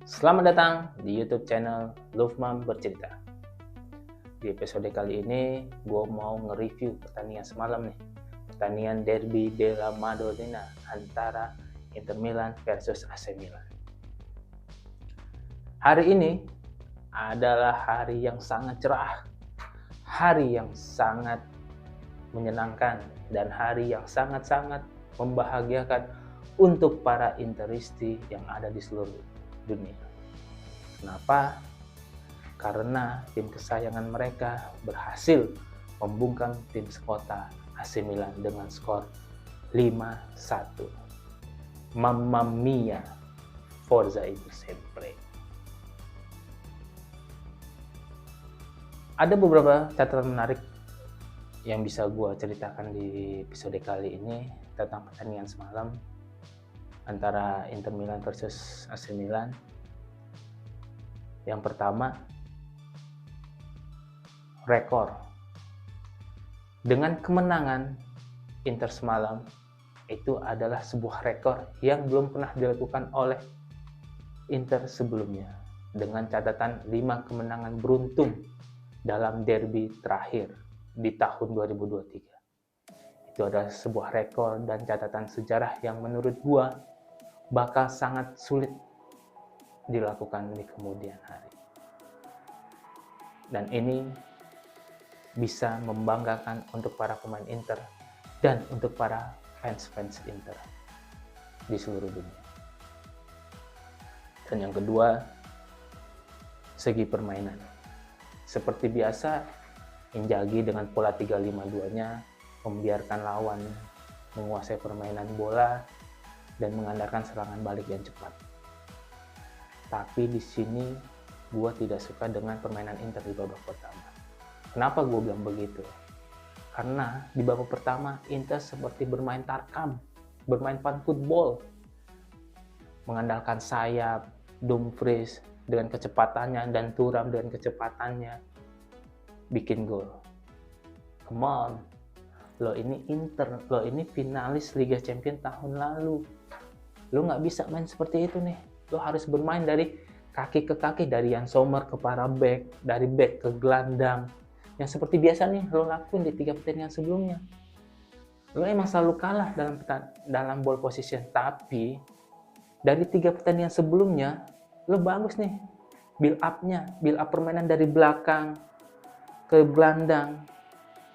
Selamat datang di YouTube channel Lufman Bercerita. Di episode kali ini, gue mau nge-review pertandingan semalam nih. Pertandingan Derby della Madonnina antara Inter Milan versus AC Milan. Hari ini adalah hari yang sangat cerah, hari yang sangat menyenangkan, dan hari yang sangat-sangat membahagiakan untuk para Interisti yang ada di seluruh dunia. Kenapa? Karena tim kesayangan mereka berhasil membungkam tim sekota AC Milan dengan skor 5-1. Mamma mia, Forza Inter sempre. Ada beberapa catatan menarik yang bisa gue ceritakan di episode kali ini tentang pertandingan semalam antara Inter Milan versus AC Milan. Yang pertama, rekor. Dengan kemenangan Inter semalam, itu adalah sebuah rekor yang belum pernah dilakukan oleh Inter sebelumnya. Dengan catatan 5 kemenangan beruntun dalam derby terakhir di tahun 2023. Itu adalah sebuah rekor dan catatan sejarah yang menurut gua bakal sangat sulit dilakukan di kemudian hari. Dan ini bisa membanggakan untuk para pemain Inter dan untuk para fans-fans Inter di seluruh dunia. Dan yang kedua, segi permainan. Seperti biasa, Inzaghi dengan pola 3-5-2-nya membiarkan lawan menguasai permainan bola dan mengandalkan serangan balik yang cepat. Tapi di sini gue tidak suka dengan permainan Inter di babak pertama. Kenapa gue bilang begitu? Karena di babak pertama Inter seperti bermain tarkam, bermain pan football, mengandalkan sayap, Dumfries dengan kecepatannya dan Thuram dengan kecepatannya bikin gol. Come on, lo ini Inter, lo ini finalis Liga Champions tahun lalu. Lo nggak bisa main seperti itu nih. Lo harus bermain dari kaki ke kaki, dari Yann Sommer ke para back, dari back ke gelandang. Yang seperti biasa nih lo lakuin di 3 pertandingan sebelumnya. Lo emang selalu kalah dalam ball position, tapi dari 3 pertandingan sebelumnya lo bagus nih build up permainan dari belakang ke gelandang,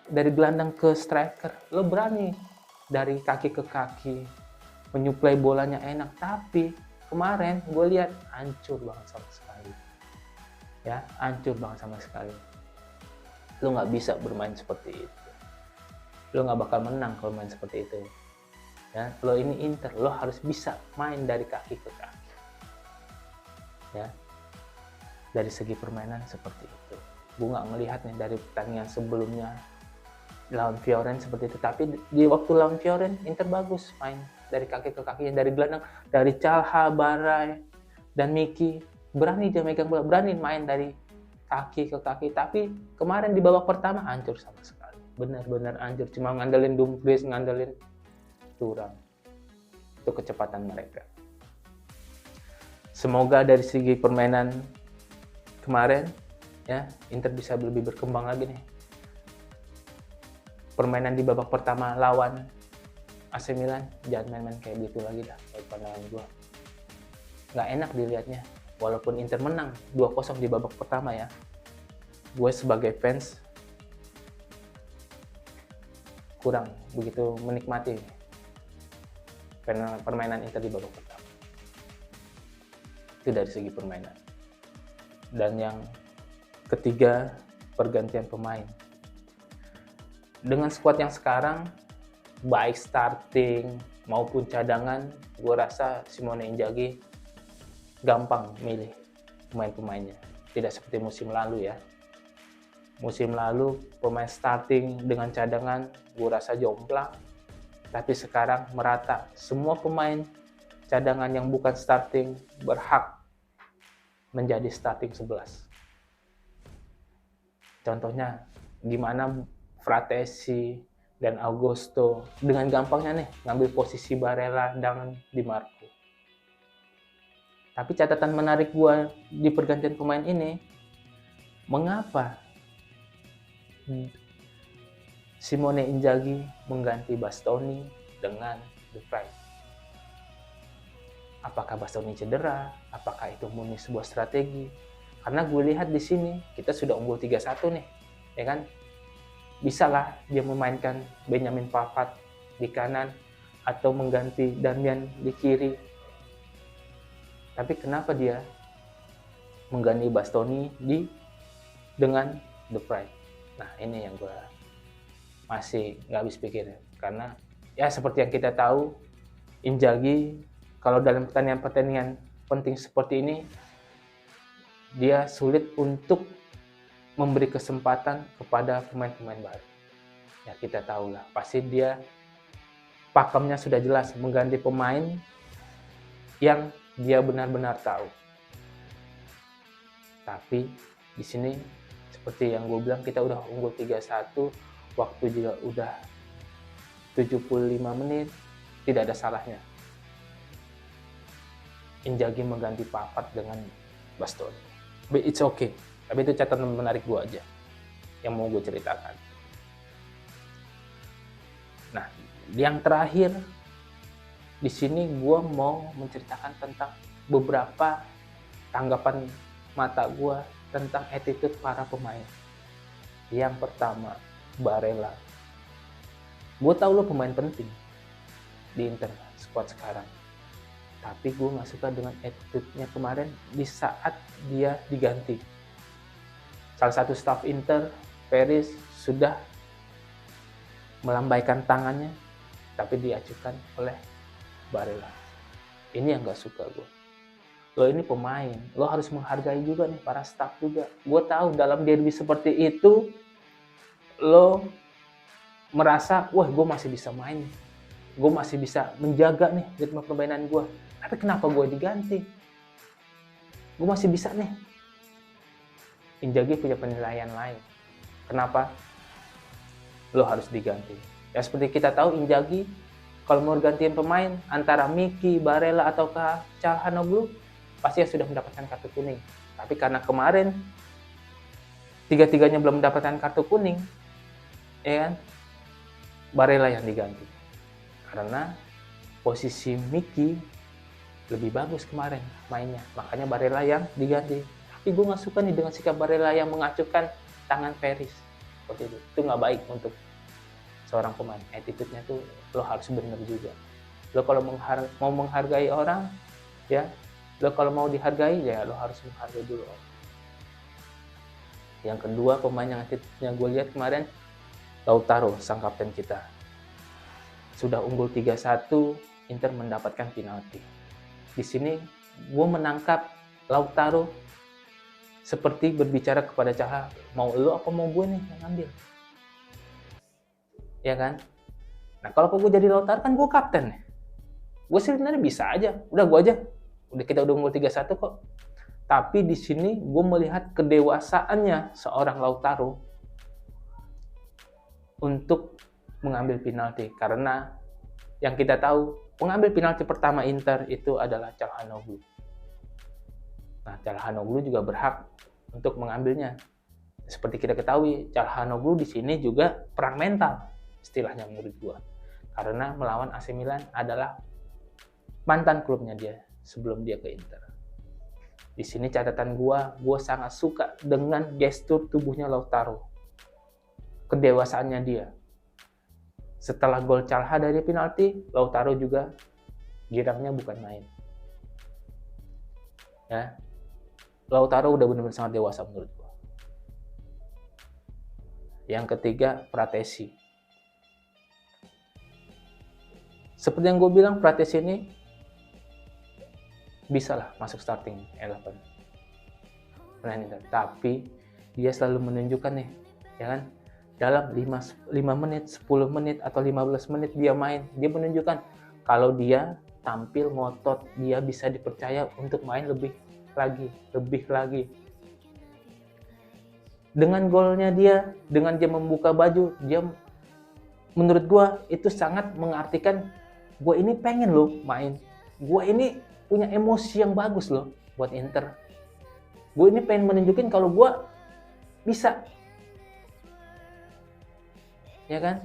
dari gelandang ke striker. Lo berani dari kaki ke kaki, menyuplai bolanya enak, tapi kemarin gue lihat hancur banget sama sekali. Ya, hancur banget sama sekali. Lo nggak bisa bermain seperti itu. Lo nggak bakal menang kalau main seperti itu. Ya, lo ini Inter, lo harus bisa main dari kaki ke kaki. Ya, dari segi permainan seperti itu. Gue nggak melihat nih dari pertandingan sebelumnya lawan Fiorentina seperti itu. Tapi di waktu lawan Fiorentina, Inter bagus main dari kaki ke kaki, dari gelandang, dari Calha, Barai, dan Miki. Berani dia megang bola, berani main dari kaki ke kaki. Tapi kemarin di babak pertama hancur sama sekali. Benar-benar hancur. Cuma ngandelin Dumfries, ngandelin Thuram. Itu kecepatan mereka. Semoga dari segi permainan kemarin, ya Inter bisa lebih berkembang lagi nih. Permainan di babak pertama lawan AC Milan, jangan main-main kayak gitu lagi dah, menurut pandangan gue. Nggak enak dilihatnya, walaupun Inter menang 2-0 di babak pertama ya. Gue sebagai fans kurang begitu menikmati permainan Inter di babak pertama. Itu dari segi permainan. Dan yang ketiga, pergantian pemain. Dengan skuad yang sekarang, baik starting maupun cadangan, gue rasa Simone Inzaghi gampang milih pemain-pemainnya. Tidak seperti musim lalu ya. Musim lalu pemain starting dengan cadangan gue rasa jomplang. Tapi sekarang merata. Semua pemain cadangan yang bukan starting berhak menjadi starting 11. Contohnya gimana Fratesi dan Augusto dengan gampangnya nih ngambil posisi Barella dan Di Marco. Tapi catatan menarik gue di pergantian pemain ini, mengapa Simone Inzaghi mengganti Bastoni dengan De Vrij? Apakah Bastoni cedera? Apakah itu murni sebuah strategi? Karena gue lihat di sini kita sudah unggul 3-1 nih, ya kan? Bisa lah dia memainkan Benjamin Pavard di kanan atau mengganti Darmian di kiri. Tapi kenapa dia mengganti Bastoni dengan De Vrij? Nah, ini yang gue masih nggak habis pikir, karena ya seperti yang kita tahu, Inzaghi kalau dalam pertandingan penting seperti ini, dia sulit untuk memberi kesempatan kepada pemain-pemain baru. Ya kita tahu lah, pasti dia pakemnya sudah jelas mengganti pemain yang dia benar-benar tahu. Tapi di sini seperti yang gue bilang, kita udah unggul 3-1, waktu juga udah 75 menit, tidak ada salahnya Inzaghi mengganti Pavard dengan Bastoni. But it's okay. Tapi itu catatan menarik gue aja yang mau gue ceritakan. Nah, yang terakhir di sini gue mau menceritakan tentang beberapa tanggapan mata gue tentang attitude para pemain. Yang pertama, Barella. Gue tahu lo pemain penting di Inter squad sekarang, tapi gue gak suka dengan attitude-nya kemarin di saat dia diganti. Salah satu staff Inter, Paris, sudah melambaikan tangannya, tapi diajukan oleh Barella. Ini yang gak suka gue. Lo ini pemain, lo harus menghargai juga nih para staff juga. Gue tahu dalam derby seperti itu, lo merasa, wah gue masih bisa main, gue masih bisa menjaga nih ritme permainan gue. Tapi kenapa gue diganti? Gue masih bisa nih. Inzaghi punya penilaian lain. Kenapa lo harus diganti? Ya seperti kita tahu, Inzaghi kalau mau gantiin pemain antara Miki, Barella ataukah Calhanoglu, pasti sudah mendapatkan kartu kuning. Tapi karena kemarin tiga-tiganya belum mendapatkan kartu kuning, ya kan? Barella yang diganti. Karena posisi Miki lebih bagus kemarin mainnya, makanya Barella yang diganti. Tapi gue nggak suka nih dengan sikap Barella yang mengacuhkan tangan Paris seperti itu. Itu nggak baik untuk seorang pemain. Attitude-nya tuh lo harus benar juga. Lo kalau mau menghargai orang, ya lo kalau mau dihargai, ya lo harus menghargai dulu. Yang kedua, pemain yang attitude-nya gue lihat kemarin, Lautaro, sang kapten kita. Sudah unggul 3-1, Inter mendapatkan penalti. Di sini gue menangkap Lautaro seperti berbicara kepada Calha, mau lo apa mau gue nih yang ngambil, ya kan? Nah kalau gue jadi Lautaro kan gue kapten, gue sebenarnya bisa aja, udah gue aja, kita udah unggul 3-1 kok. Tapi di sini gue melihat kedewasaannya seorang Lautaro untuk mengambil penalti, karena yang kita tahu pengambil penalti pertama Inter itu adalah Calhanoglu. Nah, Calhanoglu juga berhak untuk mengambilnya. Seperti kita ketahui, Calhanoglu di sini juga perang mental, istilahnya menurut gua. Karena melawan AC Milan adalah mantan klubnya dia sebelum dia ke Inter. Di sini catatan gua sangat suka dengan gestur tubuhnya Lautaro. Kedewasaannya dia. Setelah gol Calha dari penalti, Lautaro juga girangnya bukan main. Ya, Lautaro udah benar-benar sangat dewasa menurut gua. Yang ketiga, Pratesi. Seperti yang gue bilang, Pratesi ini bisa lah masuk starting 11. Tapi dia selalu menunjukkan nih, ya kan? Dalam 5 menit, 10 menit, atau 15 menit dia main, dia menunjukkan kalau dia tampil ngotot, dia bisa dipercaya untuk main lebih lagi. Dengan golnya dia, dengan dia membuka baju, dia menurut gue itu sangat mengartikan, gue ini pengen loh main, gue ini punya emosi yang bagus loh buat Inter. Gue ini pengen menunjukin kalau gue bisa, ya kan?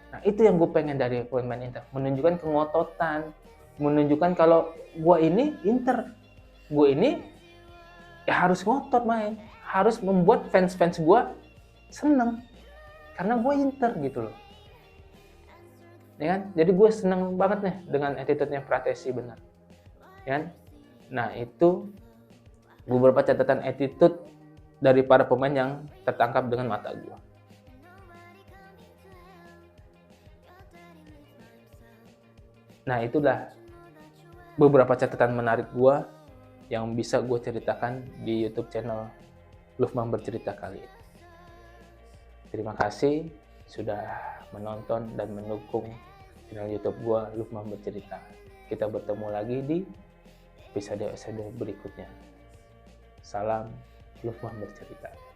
Nah itu yang gue pengen dari pemain Inter, menunjukkan kengototan, menunjukkan kalau gue ini Inter, gue ini ya harus ngotot main, harus membuat fans-fans gue seneng, karena gue Inter gitu loh. Ya kan? Jadi gue seneng banget nih dengan attitude-nya Pratesi, benar. Ya kan? Nah itu beberapa catatan attitude dari para pemain yang tertangkap dengan mata gue. Nah itulah beberapa catatan menarik gue yang bisa gue ceritakan di YouTube channel Lufman Bercerita kali ini. Terima kasih sudah menonton dan mendukung channel YouTube gue Lufman Bercerita. Kita bertemu lagi di episode berikutnya. Salam Lufman Bercerita.